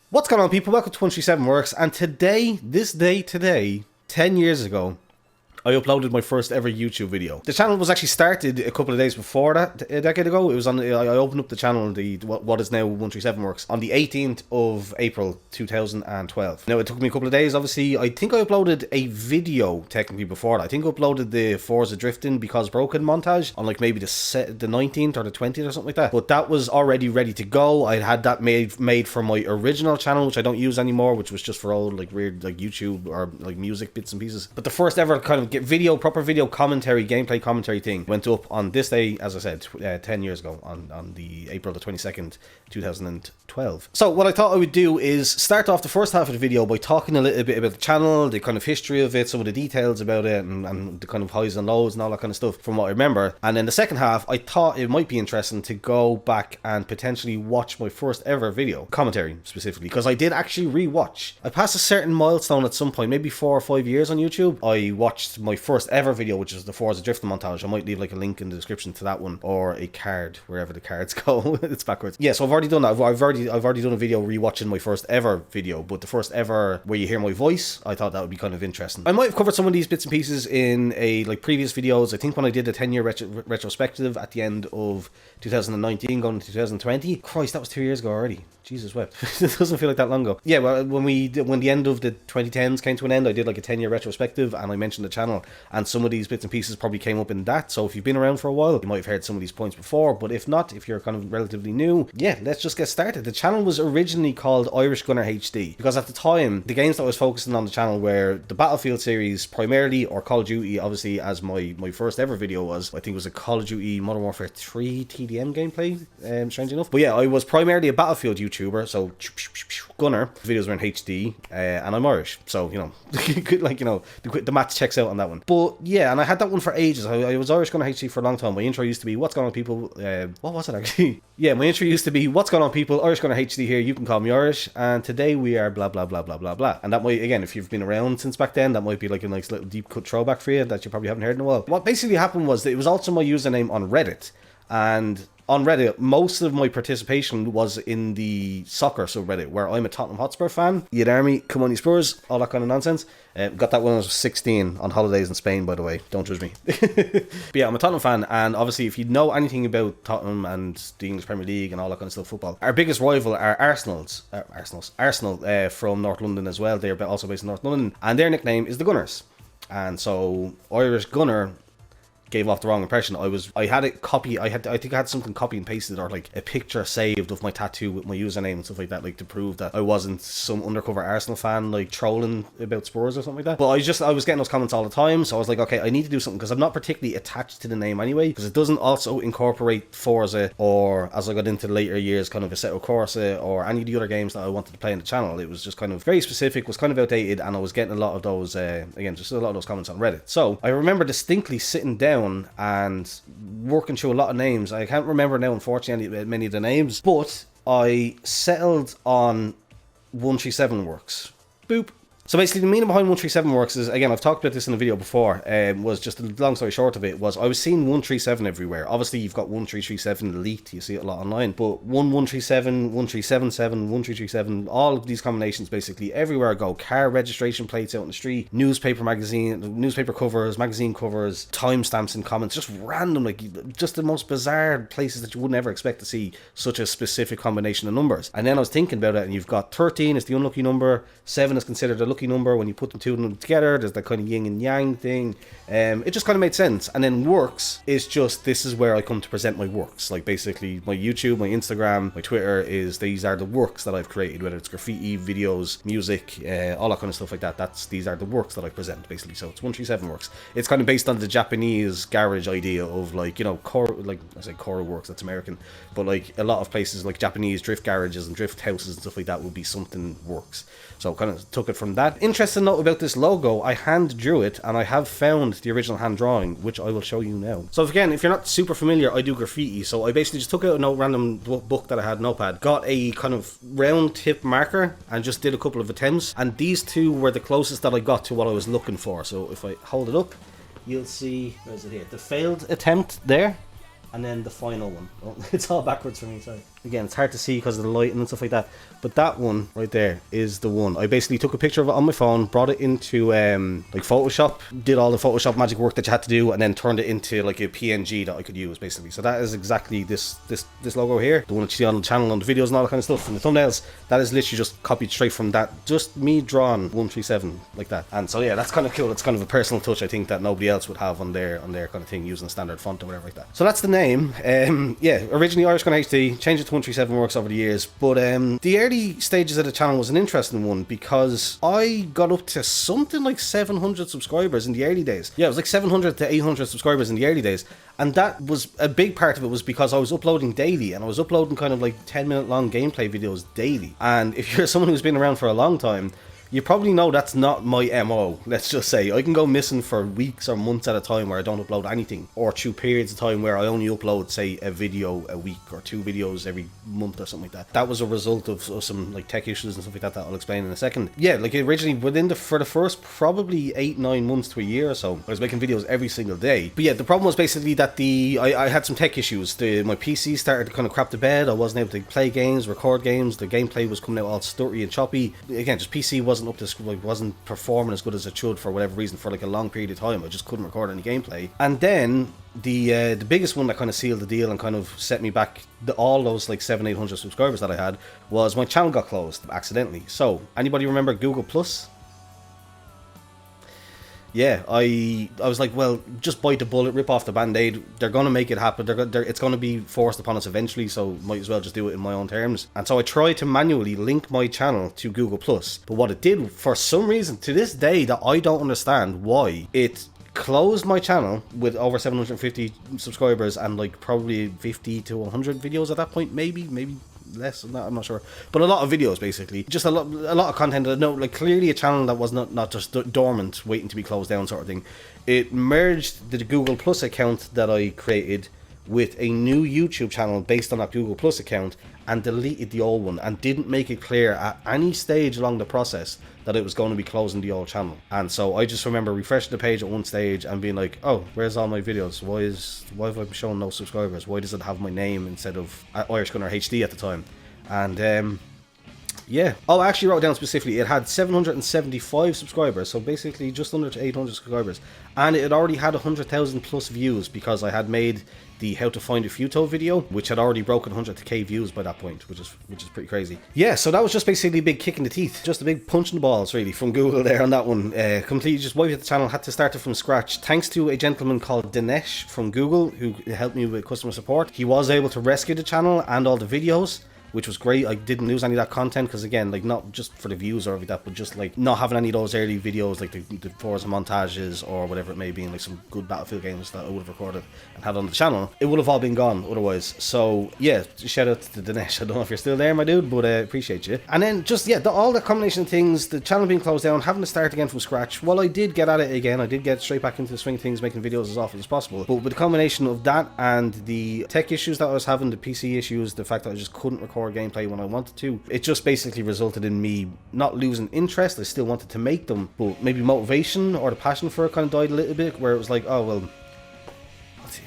What's going on, people? Welcome to 137 Works, and today, 10 years ago, I uploaded my first ever YouTube video. The channel was actually started a couple of days before that, a decade ago. It was on. I opened up the channel, what is now 137 Works, on the 18th of April 2012. Now, it took me a couple of days, obviously. I think I uploaded a video, technically, before that. I think I uploaded the Forza Drifting Because Broken montage on, like, maybe the 19th or the 20th or something like that. But that was already ready to go. I had that made for my original channel, which I don't use anymore, which was just for old, like, weird, like, YouTube or, like, music bits and pieces. But the first ever kind of proper video commentary, gameplay commentary thing went up on this day, as I said, 10 years ago, on the April the 22nd, 2012. So what I thought I would do is start off the first half of the video by talking a little bit about the channel, the kind of history of it, some of the details about it, and the kind of highs and lows and all that kind of stuff from what I remember. And then the second half, I thought it might be interesting to go back and potentially watch my first ever video commentary, specifically, because I did actually rewatch. I passed a certain milestone at some point, maybe 4 or 5 years on YouTube. I watched my first ever video, which is the Forza Drifting montage. I might leave like a link in the description to that one, or a card wherever the cards go. It's backwards. Yeah, so I've already done that. I've already done a video rewatching my first ever video, but the first ever where you hear my voice, I thought that would be kind of interesting. I might have covered some of these bits and pieces in a like previous videos. I think when I did a 10-year retrospective at the end of 2019 going into 2020. Christ, that was 2 years ago already. Jesus wept. It doesn't feel like that long ago. Yeah, well, when the end of the 2010s came to an end, I did like a 10-year retrospective, and I mentioned the channel, and some of these bits and pieces probably came up in that. So if you've been around for a while, you might have heard some of these points before, but if not, if you're kind of relatively new, yeah, let's just get started. The channel was originally called Irish Gunner HD, because at the time, the games that I was focusing on the channel were the Battlefield series primarily, or Call of Duty, obviously, as my first ever video was. I think it was a Call of Duty Modern Warfare 3 TDM gameplay, strange enough. But yeah, I was primarily a Battlefield YouTuber, so Gunner. Videos were in HD, and I'm Irish, so, you know, like, you know, the math checks out on that one. But yeah, and I had that one for ages. I was Irish Gunner HD for a long time. My intro used to be, what's going on, people? What was it actually? Yeah, my intro used to be, what's going on, people? Irish Gunner HD here, you can call me Irish, and today we are blah blah blah blah blah blah. And that might, again, if you've been around since back then, that might be like a nice little deep cut throwback for you that you probably haven't heard in a while. What basically happened was that it was also my username on Reddit, and on Reddit, most of my participation was in the soccer subreddit, where I'm a Tottenham Hotspur fan. You'd army, come on you Spurs, all that kind of nonsense. Got that when I was 16 on holidays in Spain, by the way. Don't judge me. But yeah, I'm a Tottenham fan, and obviously if you know anything about Tottenham and the English Premier League and all that kind of stuff, football, our biggest rival are Arsenal from North London as well. They're also based in North London, and their nickname is the Gunners. And so Irish Gunner gave off the wrong impression. I had it copy. I think I had something copy and pasted, or like a picture saved of my tattoo with my username and stuff like that, like to prove that I wasn't some undercover Arsenal fan, like trolling about Spurs or something like that. But I was getting those comments all the time, so I was like, okay, I need to do something, because I'm not particularly attached to the name anyway, because it doesn't also incorporate Forza, or as I got into the later years, kind of Assetto Corsa, or any of the other games that I wanted to play in the channel. It was just kind of very specific, was kind of outdated, and I was getting a lot of those, again, just a lot of those comments on Reddit. So I remember distinctly sitting down and working through a lot of names. I can't remember now, unfortunately, many of the names, but I settled on 137 Works. Boop. So basically, the meaning behind 137 Works is, again, I've talked about this in a video before, was just a long story short of it, was I was seeing 137 everywhere. Obviously, you've got 1337 Elite, you see it a lot online, but 1137, 1377, 1337, all of these combinations basically everywhere I go. Car registration plates out in the street, newspaper covers, magazine covers, timestamps in comments, just random, like, just the most bizarre places that you wouldn't ever expect to see such a specific combination of numbers. And then I was thinking about it, and you've got 13 is the unlucky number, 7 is considered a lucky number. When you put the two of them together, there's that kind of yin and yang thing. It just kind of made sense. And then Works is just, this is where I come to present my works. Like, basically my YouTube, my Instagram, my Twitter, these are the works that I've created, whether it's graffiti, videos, music, all that kind of stuff like that. These are the works that I present, basically. So it's 137 Works. It's kind of based on the Japanese garage idea of, like, you know, like I say Koro Works, that's American, but like a lot of places like Japanese drift garages and drift houses and stuff like that would be something Works. So kind of took it from that. Interesting note about this logo, I hand drew it, and I have found the original hand drawing, which I will show you now. So again, if you're not super familiar, I do graffiti. So I basically just took out a random book that I had, notepad, got a kind of round tip marker, and just did a couple of attempts. And these two were the closest that I got to what I was looking for. So if I hold it up, you'll see, where is it here? The failed attempt there, and then the final one. Oh, it's all backwards for me, sorry. Again, it's hard to see because of the lighting and stuff like that. But that one right there is the one. I basically took a picture of it on my phone, brought it into like Photoshop, did all the Photoshop magic work that you had to do, and then turned it into like a PNG that I could use basically. So that is exactly this logo here, the one that you see on the channel, on the videos and all that kind of stuff, and the thumbnails. That is literally just copied straight from that. Just me drawing 137 like that. And so yeah, that's kind of cool. It's kind of a personal touch I think that nobody else would have on their kind of thing, using a standard font or whatever like that. So that's the name. Yeah, originally Irish Gunner HD, changed it to 137 Works over the years. But the early stages of the channel was an interesting one because I got up to something like 700 subscribers in the early days. Yeah, it was like 700 to 800 subscribers in the early days. And that was a big part of it, was because I was uploading daily, and I was uploading kind of like 10-minute long gameplay videos daily. And if you're someone who's been around for a long time, you probably know that's not my MO, let's just say. I can go missing for weeks or months at a time where I don't upload anything, or through periods of time where I only upload, say, a video a week or 2 videos every month or something like that. That was a result of some like tech issues and stuff like that I'll explain in a second. Yeah, like originally for the first probably 8-9 months to a year or so, I was making videos every single day. But yeah, the problem was basically that I had some tech issues. My PC started to kind of crap to bed. I wasn't able to play games, record games. The gameplay was coming out all stuttery and choppy. Again, just PC wasn't up to, like, wasn't performing as good as it should for whatever reason for like a long period of time. I just couldn't record any gameplay. And then the biggest one that kind of sealed the deal and kind of set me back all those like 700-800 subscribers that I had was my channel got closed accidentally. So anybody remember Google Plus? Yeah, I was like, well, just bite the bullet, rip off the band-aid. They're going to make it happen. It's going to be forced upon us eventually, so might as well just do it in my own terms. And so I tried to manually link my channel to Google+. But what it did, for some reason, to this day, that I don't understand why, it closed my channel with over 750 subscribers and like probably 50 to 100 videos at that point, maybe less than that, I'm not sure, but a lot of videos basically, just a lot of content. No, like clearly a channel that was not just dormant waiting to be closed down sort of thing. It merged the Google Plus account that I created with a new YouTube channel based on that Google Plus account, and deleted the old one, and didn't make it clear at any stage along the process that it was going to be closing the old channel. And so I just remember refreshing the page at one stage and being like, oh, where's all my videos? Why have I been showing no subscribers? Why does it have my name instead of Irish Gunner HD at the time? And yeah. Oh, I actually wrote down specifically, it had 775 subscribers, so basically just under 800 subscribers. And it had already had 100,000 plus views because I had made the How to Find a Futo video, which had already broken 100k views by that point, which is pretty crazy. Yeah, so that was just basically a big kick in the teeth, just a big punch in the balls really from Google there on that one. Completely just wiped out the channel, had to start it from scratch. Thanks to a gentleman called Dinesh from Google who helped me with customer support. He was able to rescue the channel and all the videos, which was great. I didn't lose any of that content because, again, like, not just for the views or everything that, but just like not having any of those early videos like the Forza montages or whatever it may be, and like some good Battlefield games that I would have recorded and had on the channel, it would have all been gone otherwise. So yeah, shout out to Dinesh. I don't know if you're still there, my dude, but appreciate you. And then just, yeah, all the combination of things, the channel being closed down, having to start again from scratch. Well, I did get at it again. I did get straight back into the swing of things, making videos as often as possible. But with the combination of that and the tech issues that I was having, the PC issues, the fact that I just couldn't record gameplay when I wanted to, it just basically resulted in me not losing interest. I still wanted to make them, but maybe motivation or the passion for it kind of died a little bit, where it was like, oh well,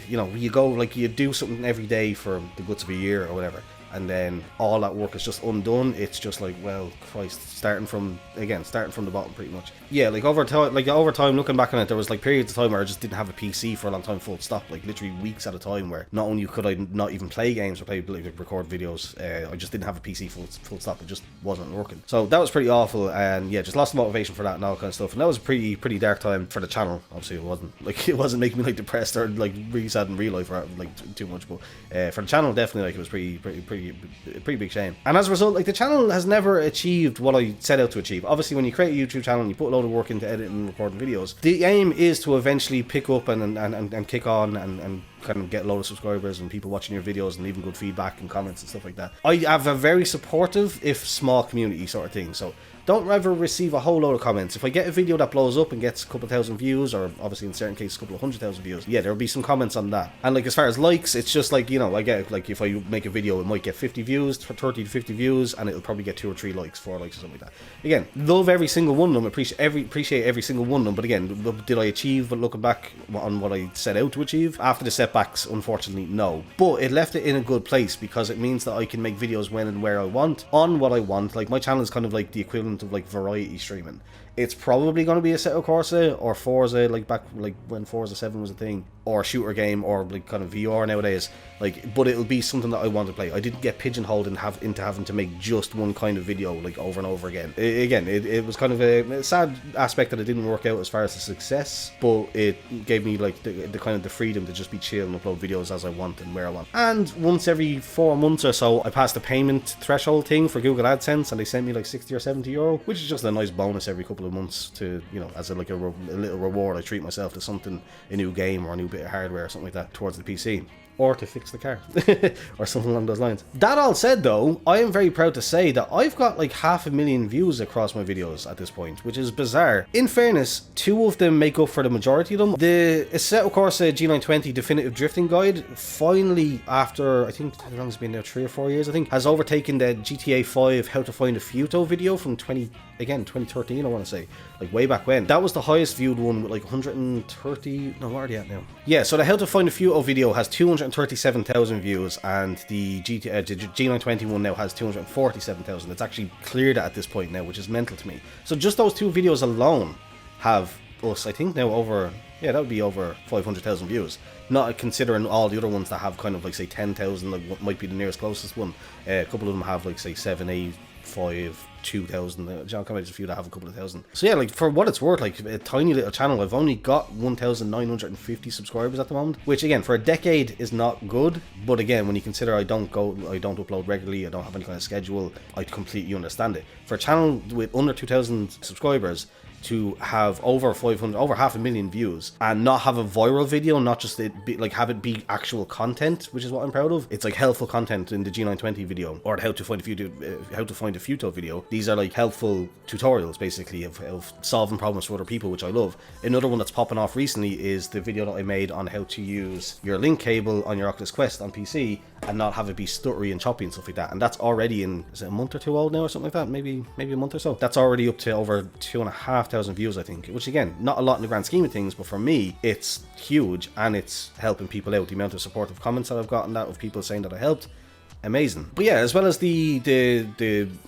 you know, you go, like, you do something every day for the guts of a year or whatever, and then all that work is just undone. It's just like, well, Christ, starting from the bottom pretty much. Yeah, like over time looking back on it, there was like periods of time where I just didn't have a PC for a long time, full stop, like literally weeks at a time, where not only could I not even play games or record videos, I just didn't have a PC full stop. It just wasn't working. So that was pretty awful, and yeah, just lost the motivation for that and all kind of stuff. And that was a pretty dark time for the channel. Obviously it wasn't making me like depressed or like really sad in real life or like too much, but for the channel, definitely, like, it was pretty big shame. And as a result, like, the channel has never achieved what I set out to achieve. Obviously, when you create a YouTube channel and you put a load of work into editing and recording videos, the aim is to eventually pick up and kick on and kind of get a load of subscribers and people watching your videos and leaving good feedback and comments and stuff like that. I have a very supportive, if small, community sort of thing, so don't ever receive a whole load of comments. If I get a video that blows up and gets a couple thousand views, or obviously in certain cases a couple of 100,000 views, yeah, there'll be some comments on that. And like, as far as likes, it's just like, you know, I get, like, if I make a video, it might get 50 views, 30 to 50 views, and it'll probably get 2 or 3 likes, 4 likes or something like that. Again, love every single one of them, appreciate every single one of them, but again, did I achieve, but looking back on what I set out to achieve? After this setbacks, unfortunately, no. But it left it in a good place because it means that I can make videos when and where I want, on what I want. Like, my channel is kind of like the equivalent of like variety streaming. It's probably going to be Assetto Corsa or Forza, like back like when Forza 7 was a thing, or a shooter game, or like kind of VR nowadays. Like, but it'll be something that I want to play. I didn't get pigeonholed into having to make just one kind of video like over and over again. It was kind of a sad aspect that it didn't work out as far as the success, but it gave me like the kind of the freedom to just be chill and upload videos as I want and where I want. And once every 4 months or so, I passed the payment threshold thing for Google AdSense, and they sent me like 60 or 70 euro, which is just a nice bonus every couple of months to, you know, as a little reward. I treat myself to something, a new game or a new bit of hardware or something like that towards the PC. Or to fix the car, or something along those lines. That all said though, I am very proud to say that I've got like 500,000 views across my videos at this point, which is bizarre. In fairness, 2 of them make up for the majority of them. The Assetto Corsa G920 Definitive Drifting Guide, finally, after, I think, how long has it been now, 3 or 4 years, I think, has overtaken the GTA 5 How to Find a Futo video from 2013, I want to say, like way back when. That was the highest viewed one with like 130, no, where are they at now? Yeah, so the How to Find a Futo video has 237,000 views, and the G920 one now has 247,000. It's actually cleared at this point now, which is mental to me. So just those 2 videos alone have us, I think, now over, yeah, that would be over 500,000 views. Not considering all the other ones that have kind of like, say, 10,000, like what might be the nearest closest one. A couple of them have like, say, 7, 8, 5, 2,000. John, come, just a few that have a couple of thousand. So yeah, like, for what it's worth, like a tiny little channel, I've only got 1,950 subscribers at the moment, which again, for a decade is not good. But again, when you consider I don't upload regularly, I don't have any kind of schedule, I completely understand it. For a channel with under 2,000 subscribers to have over 500,000 views and not have a viral video, not just have it be actual content, which is what I'm proud of. It's like helpful content in the G920 video, or the how to find a Futo video. These are like helpful tutorials basically of solving problems for other people, which I love. Another one that's popping off recently is the video that I made on how to use your link cable on your Oculus Quest on PC and not have it be stuttery and choppy and stuff like that. And that's already is it a month or 2 old now or something like that? Maybe a month or so. That's already up to over 2,500 views, I think, which again, not a lot in the grand scheme of things, but for me, it's huge, and it's helping people out. The amount of supportive comments that I've gotten, that of people saying that I helped, amazing. But yeah, as well as the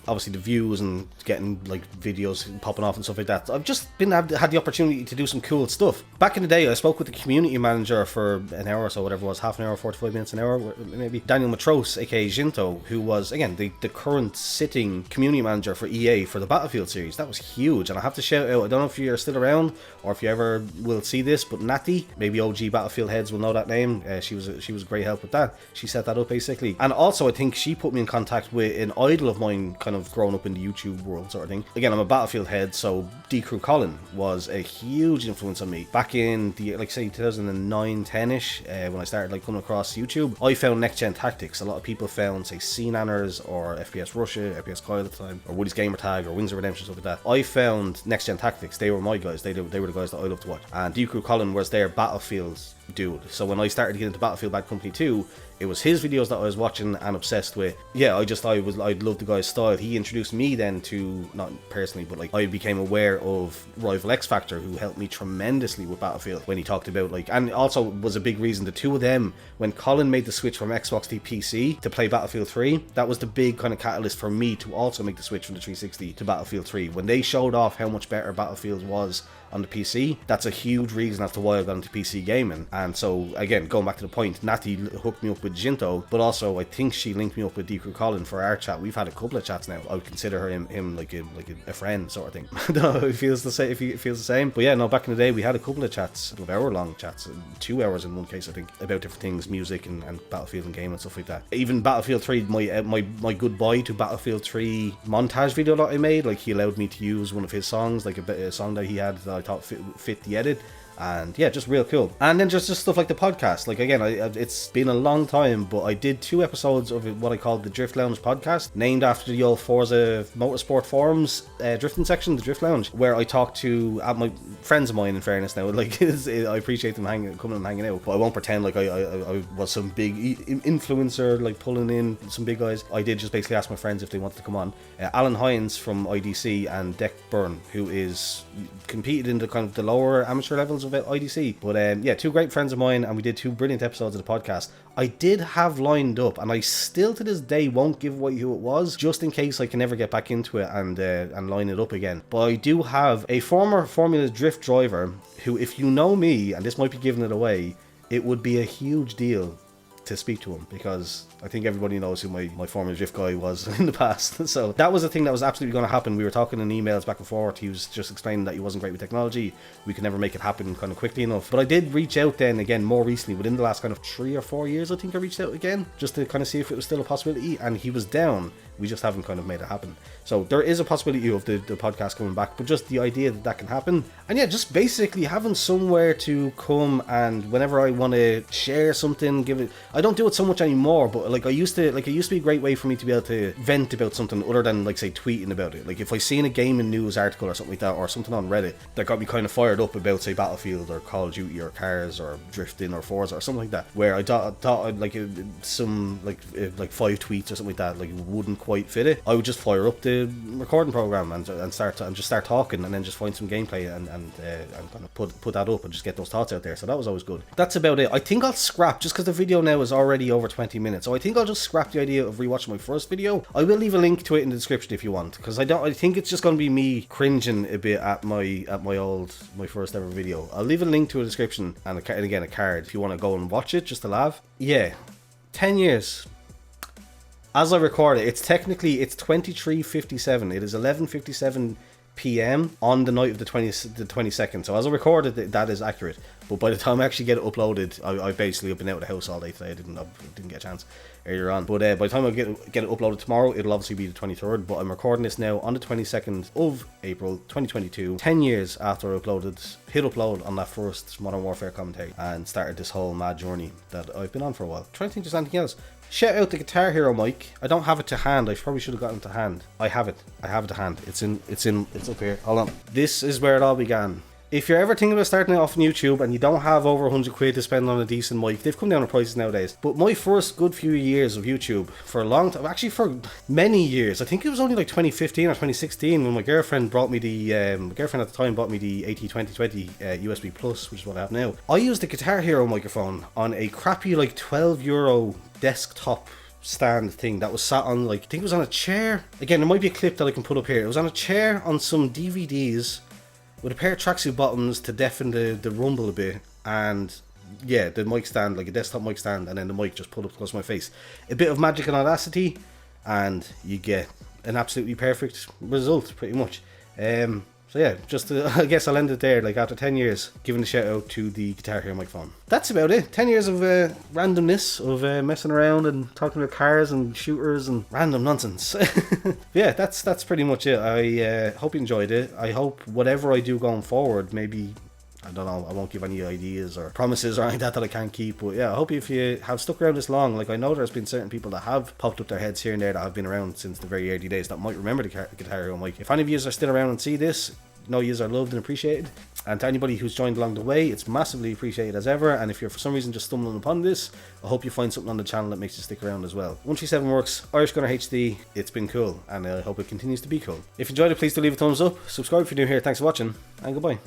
obviously the views and getting like videos popping off and stuff like that, I've just had the opportunity to do some cool stuff. Back in the day, I spoke with the community manager for an hour or so, whatever it was, half an hour, 45 minutes, an hour, maybe. Daniel Matros, aka Jinto, who was again the current sitting community manager for EA for the Battlefield series. That was huge, and I have to shout out, I don't know if you're still around or if you ever will see this, but Natty, maybe OG Battlefield heads will know that name. She was a great help with that. She set that up basically, and also I think she put me in contact with an idol of mine, kind of growing up in the YouTube world sort of thing. Again, I'm a Battlefield head, so D-Crew Colin was a huge influence on me. Back in the, like, say 2009, 10ish, when I started like coming across YouTube, I found Next Gen Tactics. A lot of people found, say, CNanners or FPS Russia, FPS Kyle at the time, or Woody's Gamertag or Wings of Redemption, stuff like that. I found Next Gen Tactics. They were my guys. They were the guys that I loved to watch. And D-Crew Colin was their Battlefield dude. So when I started to get into Battlefield Bad Company 2, it was his videos that I was watching and obsessed with. Yeah, I loved the guy's style. He introduced me then to, not personally, but like I became aware of Rival X Factor, who helped me tremendously with Battlefield when he talked about like, and also was a big reason, the 2 of them, when Colin made the switch from Xbox to PC to play Battlefield 3, that was the big kind of catalyst for me to also make the switch from the 360 to Battlefield 3. When they showed off how much better Battlefield was on the PC, that's a huge reason as to why I got into PC gaming. And so again, going back to the point, Natty hooked me up with Jinto, but also I think she linked me up with D-Crew Colin for our chat. We've had a couple of chats now. I would consider him like a friend sort of thing. I don't know if he feels the same. But yeah, no, back in the day we had a couple of chats, of hour-long chats, 2 hours in one case I think, about different things, music and Battlefield and game and stuff like that. Even Battlefield 3, my goodbye to Battlefield 3 montage video that I made, like he allowed me to use one of his songs, like a song that he had that I thought fit the edit. And yeah, just real cool. And then just stuff like the podcast. Like again, it's been a long time, but I did 2 episodes of what I called the Drift Lounge podcast, named after the old Forza Motorsport forums drifting section, the Drift Lounge, where I talked to my friends of mine, in fairness now, like I appreciate them coming and hanging out, but I won't pretend like I was some big influencer, like pulling in some big guys. I did just basically ask my friends if they wanted to come on. Alan Hines from IDC and Deck Byrne, who is competed in the kind of the lower amateur levels of about IDC. But yeah, two great friends of mine, and we did two brilliant episodes of the podcast. I did have lined up, and I still to this day won't give away who it was, just in case I can never get back into it and line it up again. But I do have a former Formula Drift driver who, if you know me, and this might be giving it away, it would be a huge deal to speak to him, because I think everybody knows who my former drift guy was in the past. So that was a thing that was absolutely going to happen. We were talking in emails back and forth. He was just explaining that he wasn't great with technology. We could never make it happen kind of quickly enough. But I did reach out then again more recently, within the last kind of 3 or 4 years, I think I reached out again, just to kind of see if it was still a possibility, and he was down. We just haven't kind of made it happen. So there is a possibility of the podcast coming back, but just the idea that that can happen. And yeah, just basically having somewhere to come, and whenever I want to share something, give it. I don't do it so much anymore, but like it used to be a great way for me to be able to vent about something other than, like, say, tweeting about it. Like if I seen a gaming news article or something like that, or something on Reddit that got me kind of fired up about, say, Battlefield or Call of Duty or Cars or Drifting or Forza or something like that, where I thought like some like 5 tweets or something like that like wouldn't quite fit it, I would just fire up the recording program and start talking, and then just find some gameplay and kind of put that up and just get those thoughts out there. So that was always good. That's about it. I think I'll scrap, just because the video now is already over 20 minutes, so I think I'll just scrap the idea of rewatching my first video. I will leave a link to it in the description if you want, because I think it's just going to be me cringing a bit at my first ever video. I'll leave a link to a description and again a card if you want to go and watch it just to laugh. Yeah, 10 years. As I record it, it's 23:57. It is 11:57 p.m. on the night of the 22nd. So as I record it, that is accurate. But by the time I actually get it uploaded, I've basically been out of the house all day today. I didn't get a chance earlier on. But by the time I get it uploaded tomorrow, it'll obviously be the 23rd. But I'm recording this now on the 22nd of April 2022, 10 years after I hit upload on that first Modern Warfare commentary and started this whole mad journey that I've been on for a while. Trying to think there's anything else. Shout out the Guitar Hero mic. I don't have it to hand. I probably should have gotten it to hand. I have it to hand. It's up here. Hold on. This is where it all began. If you're ever thinking about starting off on YouTube and you don't have over 100 quid to spend on a decent mic, they've come down in prices nowadays. But my first good few years of YouTube, for a long time, actually for many years, I think it was only like 2015 or 2016 when my girlfriend brought me my girlfriend at the time bought me the AT2020 USB Plus, which is what I have now. I used the Guitar Hero microphone on a crappy like €12 desktop stand thing that was sat on, like, I think it was on a chair. Again, there might be a clip that I can put up here. It was on a chair on some DVDs with a pair of tracksuit bottoms to deafen the rumble a bit, and yeah, the mic stand, like a desktop mic stand, and then the mic just pulled up close to my face. A bit of magic and audacity, and you get an absolutely perfect result, pretty much. So yeah, I guess I'll end it there, like after 10 years, giving a shout out to the Guitar Hero microphone. That's about it. 10 years of randomness, of messing around and talking about cars and shooters and random nonsense. Yeah, that's pretty much it. I hope you enjoyed it. I hope whatever I do going forward, maybe, I don't know, I won't give any ideas or promises or anything that I can't keep, but yeah, I hope if you have stuck around this long, like I know there's been certain people that have popped up their heads here and there that have been around since the very early days that might remember the Guitar Hero mic. If any of you are still around and see this, know you are loved and appreciated. And to anybody who's joined along the way, it's massively appreciated as ever. And if you're for some reason just stumbling upon this, I hope you find something on the channel that makes you stick around as well. 137 Works, Irish Gunner HD, it's been cool, and I hope it continues to be cool. If you enjoyed it, please do leave a thumbs up, subscribe if you're new here, thanks for watching, and goodbye.